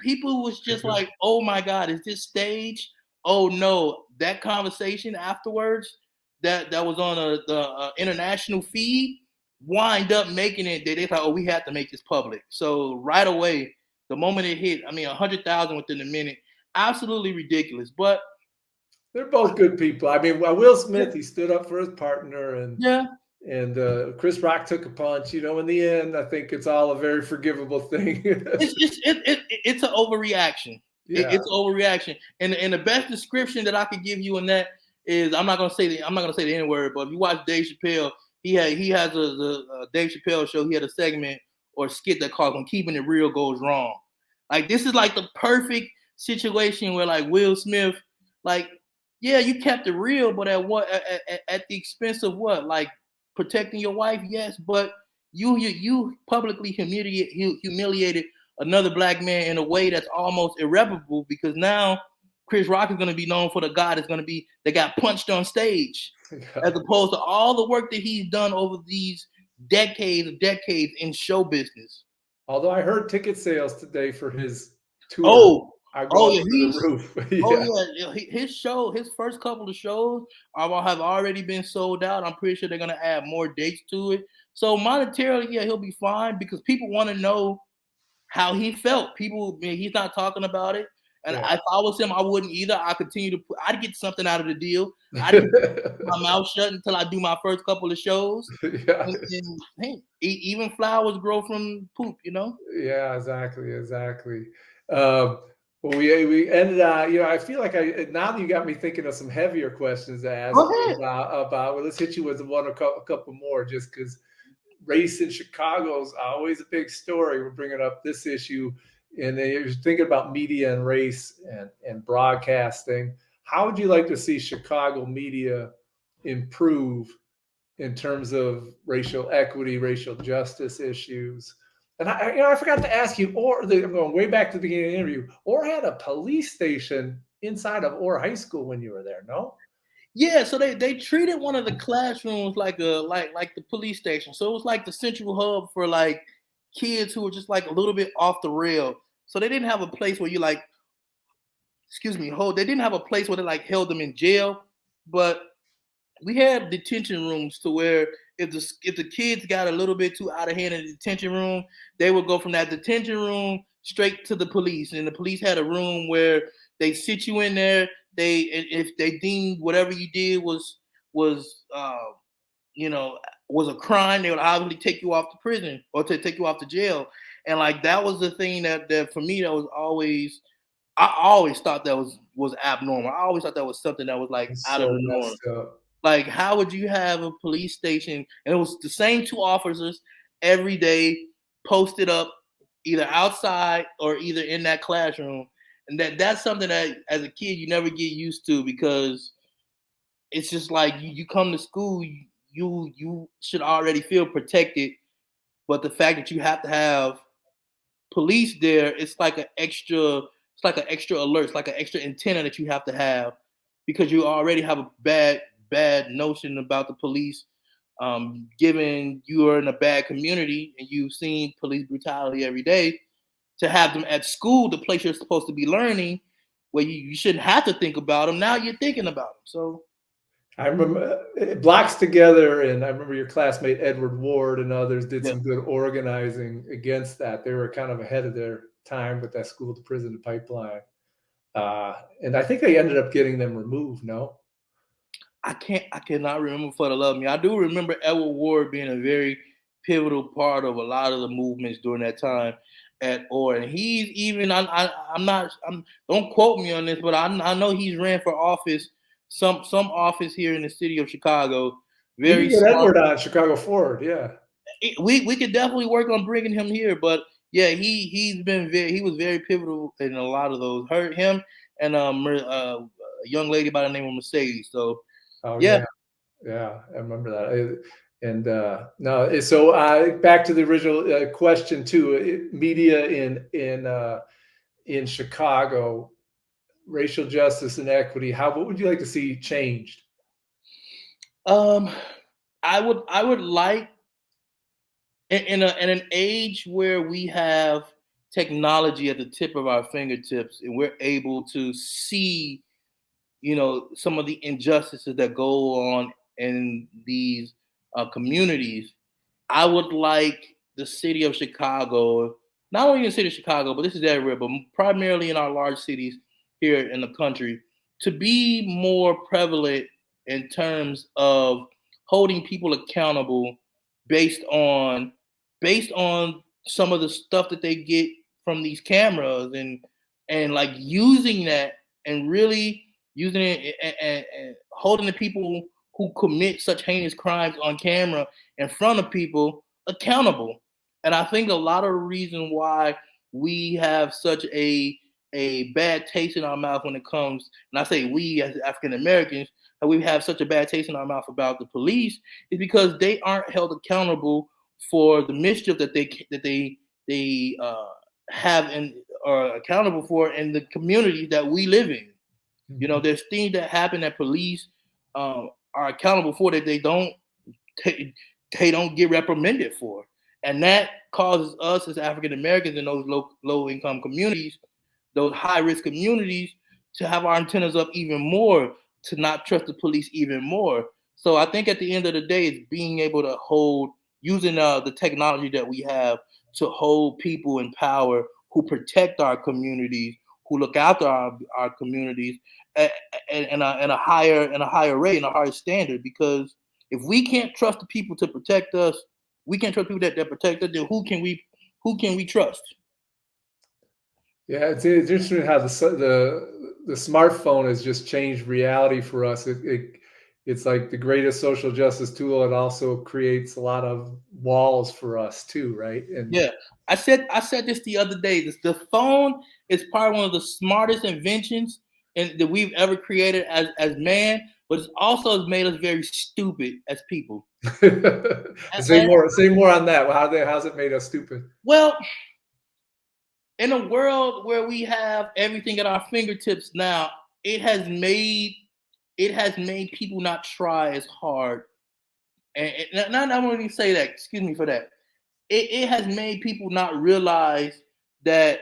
was just like, "Oh my God, is this stage?" Oh no, that conversation afterwards that was on the international feed wind up making it that they thought, "Oh, we have to make this public." So right away, the moment it hit, I mean, 100,000 within a minute, absolutely ridiculous. But they're both good people. I mean, Will Smith, he stood up for his partner, and Chris Rock took a punch. In the end, I think it's all a very forgivable thing. It's an overreaction. Yeah. It's overreaction. And the best description that I could give you in that is I'm not gonna say the N word, but if you watch Dave Chappelle, he has a Dave Chappelle show. He had a segment or skit that called "When Keeping It Real Goes Wrong." Like this is like the perfect situation where like Will Smith, like yeah, you kept it real, but at what at the expense of what? Like protecting your wife, yes, but you publicly humiliated another black man in a way that's almost irreparable, because now Chris Rock is going to be known for the guy that's going to be that got punched on stage, as opposed to all the work that he's done over these decades in show business. Although I heard ticket sales today for his tour. Oh yeah, the roof. His first couple of shows have already been sold out. I'm pretty sure they're gonna add more dates to it. So monetarily, yeah, he'll be fine because people want to know how he felt. He's not talking about it. And if I was him, I wouldn't either. I'd get something out of the deal. I'd keep my mouth shut until I do my first couple of shows. Yeah. And, hey, even flowers grow from poop, Yeah, exactly. Well, we ended. I feel like now that you got me thinking of some heavier questions to ask about. Well, let's hit you with a couple more, just because race in Chicago is always a big story. We're bringing up this issue, and then you're thinking about media and race and broadcasting. How would you like to see Chicago media improve in terms of racial equity, racial justice issues? And I forgot to ask you, I'm going way back to the beginning of the interview, Orr had a police station inside of Orr High School when you were there, no? Yeah, so they treated one of the classrooms like the police station. So it was like the central hub for like kids who were just like a little bit off the rail. So they didn't have a place where they didn't have a place where they like held them in jail, but we had detention rooms to where if the kids got a little bit too out of hand in the detention room, they would go from that detention room straight to the police. And the police had a room where they sit you in there. If they deemed whatever you did was a crime, they would obviously take you off to prison or to take you off to jail. And like that was the thing that for me that was always, I always thought that was abnormal. I always thought that was something that was like out of the norm. Like, how would you have a police station and it was the same two officers every day posted up either outside or either in that classroom? And that's something that as a kid you never get used to, because it's just like you come to school, you should already feel protected. But the fact that you have to have police there, it's like an extra, alert, it's like an extra antenna that you have to have because you already have a bad notion about the police. Given you are in a bad community and you've seen police brutality every day, to have them at school, the place you're supposed to be learning, where you shouldn't have to think about them, now you're thinking about them. So I remember Blocks Together, and I remember your classmate Edward Ward and others did yeah. some good organizing against that. They were kind of ahead of their time with that school to prison pipeline. And I think they ended up getting them removed, no? I cannot remember for the love of me. I do remember Edward Ward being a very pivotal part of a lot of the movements during that time at Orr. And he's even I'm not don't quote me on this, but I know he's ran for office, some office here in the city of Chicago. We can Very get smart. Edward on Chicago Forward, yeah. We could definitely work on bringing him here, but yeah, he was very pivotal in a lot of those. Him and a young lady by the name of Mercedes. So Oh yeah. yeah, I remember that. And no, so back to the original question too. Media in Chicago, racial justice and equity. What would you like to see changed? Um, I would like in an age where we have technology at the tip of our fingertips and we're able to see, some of the injustices that go on in these communities. I would like the city of Chicago, not only in the city of Chicago, but this is everywhere, but primarily in our large cities here in the country, to be more prevalent in terms of holding people accountable based on based on some of the stuff that they get from these cameras, and like using that and really using it and holding the people who commit such heinous crimes on camera in front of people accountable. And I think a lot of the reason why we have such a bad taste in our mouth when it comes, and I say we as African Americans, and we have such a bad taste in our mouth about the police, is because they aren't held accountable for the mischief that they have and are accountable for in the community that we live in. There's things that happen that police are accountable for that they don't get reprimanded for, and that causes us as African Americans in those low income communities, those high risk communities, to have our antennas up even more, to not trust the police even more. So I think at the end of the day, it's being able to hold, using the technology that we have to hold people in power who protect our communities, who look after our communities in a higher rate and a higher standard. Because if we can't trust the people to protect us, we can't trust people that protect us, then who can we trust? Yeah, it's interesting how the smartphone has just changed reality for us. It's like the greatest social justice tool. It also creates a lot of walls for us too, right? And Yeah, I said this the other day. The phone is probably one of the smartest inventions that we've ever created as man, but it also has made us very stupid as people. say And, more on that. How's it made us stupid? well, in a world where we have everything at our fingertips now, it has made people not try as hard. And not I won't even say that. Excuse me for that. It has made people not realize that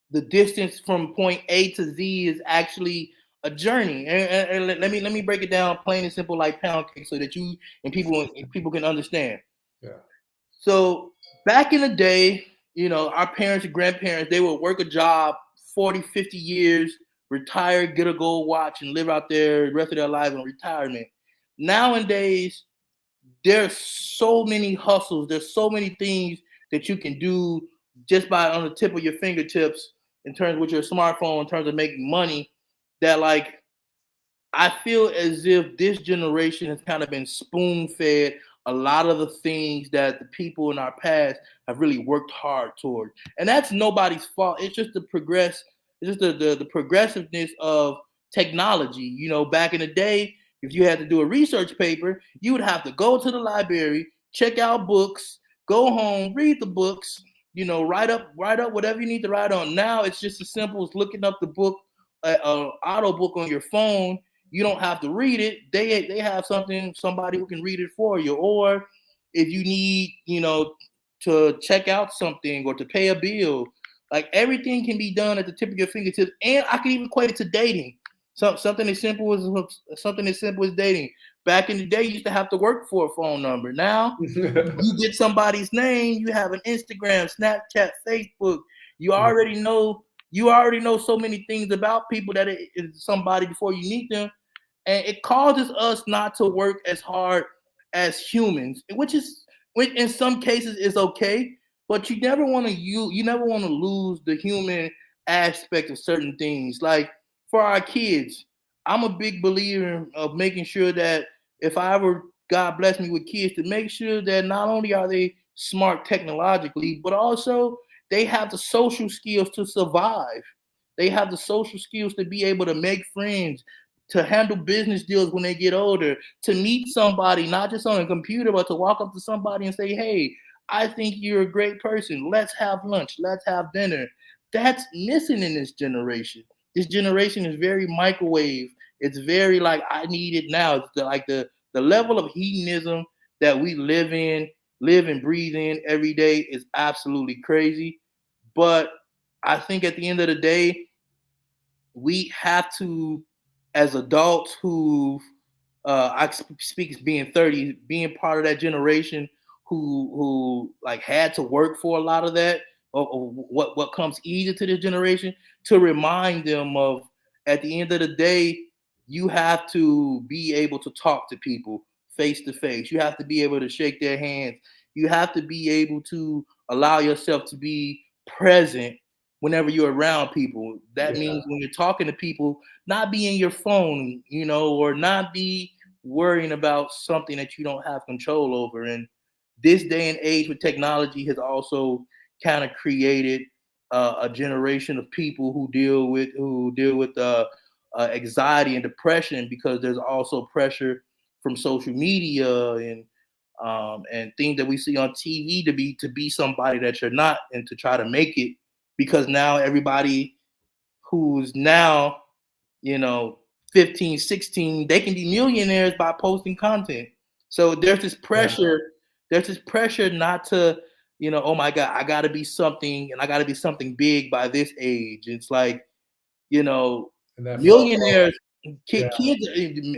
the distance from point A to Z is actually a journey. And let me break it down plain and simple like pound cake, so that you and people can understand. Yeah. So back in the day, our parents and grandparents, they would work a job 40, 50 years, retire, get a gold watch, and live out there the rest of their lives in retirement. Nowadays, there's so many hustles, there's so many things that you can do just by on the tip of your fingertips in terms with your smartphone, in terms of making money, that like I feel as if this generation has kind of been spoon fed a lot of the things that the people in our past have really worked hard toward. And that's nobody's fault. It's just the progressiveness of technology. Back in the day, if you had to do a research paper, you would have to go to the library, check out books, Go home, read the books, write up whatever you need to write on. Now it's just as simple as looking up the book, auto book on your phone. You don't have to read it. They have somebody who can read it for you. Or if you need, to check out something or to pay a bill, like everything can be done at the tip of your fingertips. And I can even equate it to dating. Something as simple as dating. Back in the day, you used to have to work for a phone number. Now you get somebody's name, you have an Instagram, Snapchat, Facebook. You already know so many things about people that it is somebody before you meet them. And it causes us not to work as hard as humans, which in some cases is okay, but you never want to lose the human aspect of certain things. Like for our kids, I'm a big believer of making sure that if I ever God bless me with kids, to make sure that not only are they smart technologically, but also they have the social skills to survive. They have the social skills to be able to make friends, to handle business deals when they get older, to meet somebody, not just on a computer, but to walk up to somebody and say, hey, I think you're a great person. Let's have lunch. Let's have dinner. That's missing in this generation. This generation is very microwave. It's very like, I need it now. It's the level of hedonism that we live and breathe in every day is absolutely crazy. But I think at the end of the day, we have to, as adults who I speak as being 30, being part of that generation who like had to work for a lot of that, or what comes easy to this generation, to remind them of, at the end of the day, you have to be able to talk to people face to face. You have to be able to shake their hands. You have to be able to allow yourself to be present whenever you're around people. That Yeah. means when you're talking to people, not be in your phone, or not be worrying about something that you don't have control over. And this day and age with technology has also kind of created a generation of people who deal with anxiety and depression, because there's also pressure from social media and things that we see on TV to be somebody that you're not, and to try to make it, because now everybody who's now, you know, 15, 16, they can be millionaires by posting content. So Yeah. there's this pressure not to, oh my God, I gotta be something, and I gotta be something big by this age. It's like, you know, And that FOMO. millionaires, Yeah. kids,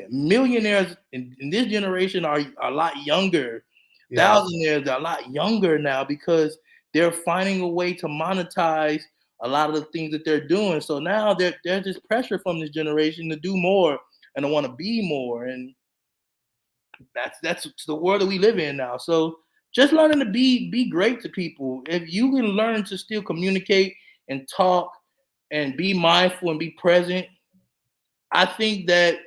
millionaires in this generation are a lot younger. Yeah. Thousandaires are a lot younger now because they're finding a way to monetize a lot of the things that they're doing. So now there's this pressure from this generation to do more and to want to be more, and that's the world that we live in now. So just learning to be great to people. If you can learn to still communicate and talk and be mindful and be present, I think that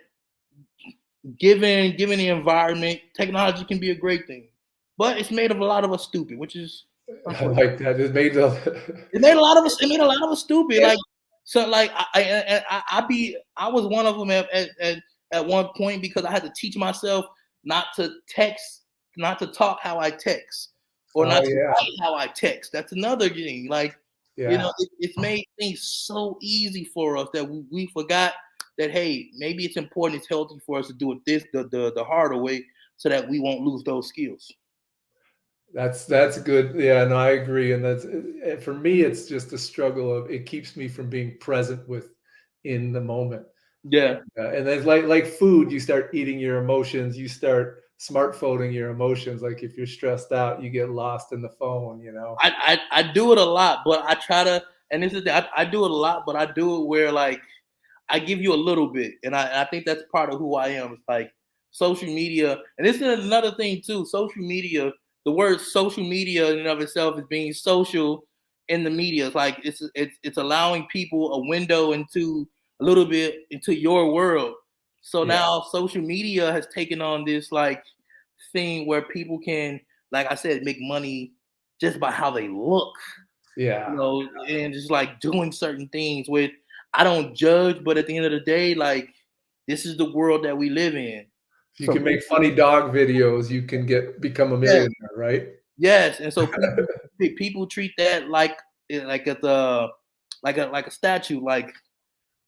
given the environment, technology can be a great thing. But it's made of a lot of us stupid, which is I unfortunate. like that. It made the It made a lot of us stupid. yeah. Like, so, like I was one of them at one point, because I had to teach myself not to text, not to talk how I text, or Oh not to yeah. write how I text. That's another thing. Like, Yeah. it's made things so easy for us that we forgot that, hey, maybe it's important, it's healthy for us to do it the harder way, so that we won't lose those skills. That's good. Yeah, no, I agree. And for me, it's just a struggle of it keeps me from being present with in the moment. Yeah. And then like food, you start eating your emotions, you start smartphoning your emotions. Like if you're stressed out, you get lost in the phone, you know. I do it a lot, but I try to, and this is I do it a lot, but I do it where, like, I give you a little bit, and I think that's part of who I am. It's like social media, and this is another thing too. Social media, the word social media in and of itself is being social in the media. It's like it's allowing people a window into a little bit into your world. So Yeah. now social media has taken on this like thing where people can, like I said, make money just by how they look, Yeah. and just like doing certain things with, I don't judge, but at the end of the day, like, this is the world that we live in. If you So can make funny dog videos, you can become a yeah, millionaire, right? Yes, and so people treat that like at the like a statue, like,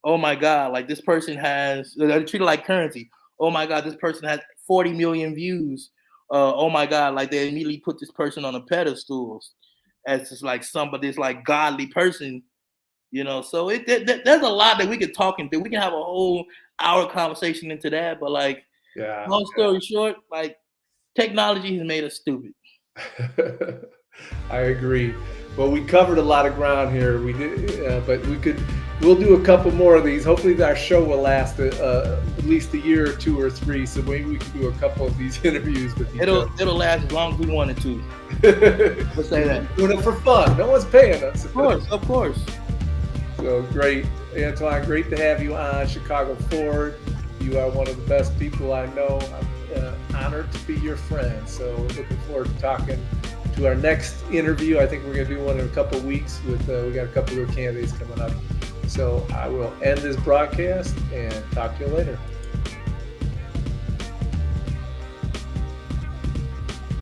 oh my God, like this person has they treat it like currency. Oh my God, this person has 40 million views. Oh my God, like they immediately put this person on a pedestal as just like somebody's like godly person, you know. So there's a lot that we could talk into. We can have a whole hour conversation into that, but like Yeah. long story short, like technology has made us stupid. I agree. Well, we covered a lot of ground here. We did, but we'll do a couple more of these. Hopefully, our show will last at least a year or two or three. So maybe we can do a couple of these interviews with each other. It'll last as long as we wanted to. Let's say that. Doing it for fun. No one's paying us. Of course. So great, Antwan. Great to have you on Chicago Forward. You are one of the best people I know. I'm honored to be your friend. So looking forward to talking to our next interview. I think we're going to do one in a couple of weeks with we got a couple of candidates coming up. So I will end this broadcast and talk to you later.